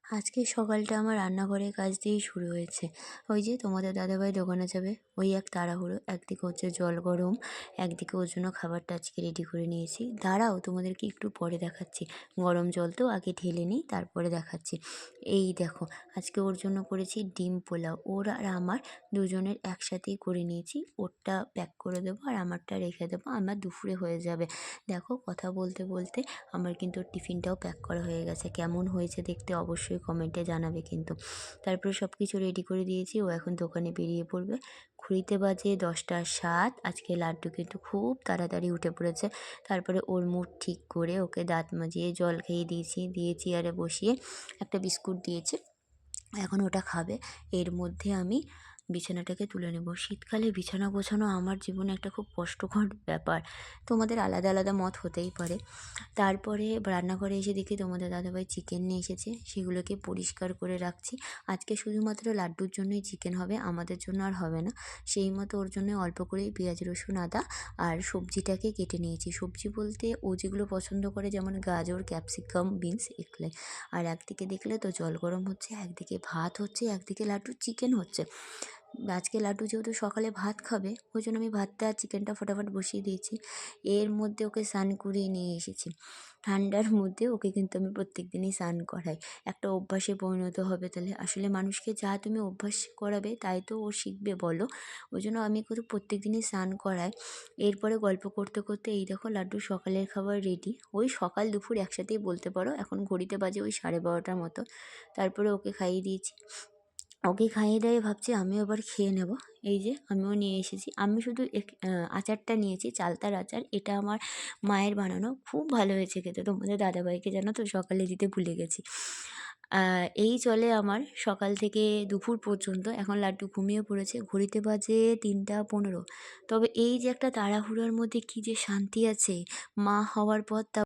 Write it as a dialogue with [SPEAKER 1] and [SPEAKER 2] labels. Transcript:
[SPEAKER 1] আজকে সকালটা আমার রান্নাঘরের কাজ দিয়েই শুরু হয়েছে। ওই যে তোমাদের দাদাভাই দোকানে যাবে, ওই এক তাড়াহুড়ো। একদিকে হচ্ছে জল গরম, একদিকে ওর জন্য খাবারটা আজকে রেডি করে নিয়েছি। দাঁড়াও, তোমাদেরকে একটু পরে দেখাচ্ছি। গরম জল তো আগে ঢেলে নিই, তারপরে দেখাচ্ছি। এই দেখো, আজকে ওর জন্য করেছি ডিম পোলাও। ওর আর আমার দুজনের একসাথেই করে নিয়েছি। ওরটা প্যাক করে দেবো আর আমারটা রেখে দেবো, আমার দুপুরে হয়ে যাবে। দেখো, কথা বলতে বলতে আমার কিন্তু ওর টিফিনটাও প্যাক করা হয়ে গেছে। কেমন হয়েছে দেখতে অবশ্যই কমেন্টে জানাবে কিন্তু। তারপরে সব কিছু রেডি করে দিয়েছি, ও এখন দোকানে বেরিয়ে পড়বে। ঘড়িতে বাজে 10টা 7। আজকে লাড্ডু কিন্তু খুব তাড়াতাড়ি উঠে পড়েছে। তারপরে ওর মুড ঠিক করে ওকে দাঁত মাজিয়ে জল খেয়ে দিয়েছি, দিয়ে চেয়ারে বসিয়ে একটা বিস্কুট দিয়েছি। এখন ওটা খাবে। এর মধ্যে আমি বিছানাটাকে তুলে নেব। শীতকালে বিছানা গোছানো আমার জীবনে একটা খুব কষ্টকর ব্যাপার। তোমাদের আলাদা আলাদা মত হতেই পারে। তারপরে রান্নাঘরে এসে দেখি তোমাদের দাদাভাই চিকেন নিয়ে এসেছে, সেগুলোকে পরিষ্কার করে রাখছি। আজকে শুধুমাত্র লাড্ডুর জন্যই চিকেন হবে, আমাদের জন্য আর হবে না। সেই মতো ওর জন্য অল্প করেই পেঁয়াজ রসুন আদা আর সবজিটাকে কেটে নিয়েছি। সবজি বলতে ও যেগুলো পছন্দ করে, যেমন গাজর, ক্যাপসিকাম, বিনস এগুলো। আর একদিকে দেখলে তো জল গরম হচ্ছে, একদিকে ভাত হচ্ছে, একদিকে লাড্ডুর চিকেন হচ্ছে। আজকে লাড্ডু যেহেতু সকালে ভাত খাবে, ওই জন্য আমি ভাতটা আর চিকেনটা ফটাফট বসিয়ে দিয়েছি। এর মধ্যে ওকে স্নান করিয়ে নিয়ে এসেছি। ঠান্ডার মধ্যে ওকে কিন্তু আমি প্রত্যেক দিনই স্নান করাই। একটা অভ্যাসে পরিণত হবে তাহলে। আসলে মানুষকে যা তুমি অভ্যাস করাবে তাই তো ও শিখবে, বলো। ওই জন্য আমি কিন্তু প্রত্যেক দিনই স্নান করাই। এরপরে গল্প করতে করতে এই দেখো লাড্ডুর সকালের খাবার রেডি। ওই সকাল দুপুর একসাথেই বলতে পারো। এখন ঘড়িতে বাজে ওই 12:30 মতো। তারপরে ওকে খাইয়ে দিয়েছি। ওকে খাইয়ে দাইয়ে ভাবছি আমিও এবার খেয়ে নেব। এই যে আমিও নিয়ে এসেছি। আমি শুধু আচারটা নিয়েছি, চালতার আচার। এটা আমার মায়ের বানানো, খুব ভালো হয়েছে খেতে। তোমাদের দাদাভাইকে জানো তো সকালে দিতে ভুলে গেছি। এই চলে আমার সকাল থেকে দুপুর পর্যন্ত। এখন লাড্ডু ঘুমিয়ে পড়েছে, ঘড়িতে বাজে 3টা 15। তবে এই যে একটা তাড়াহুড়োর মধ্যে কী যে শান্তি আছে মা হওয়ার পর, তা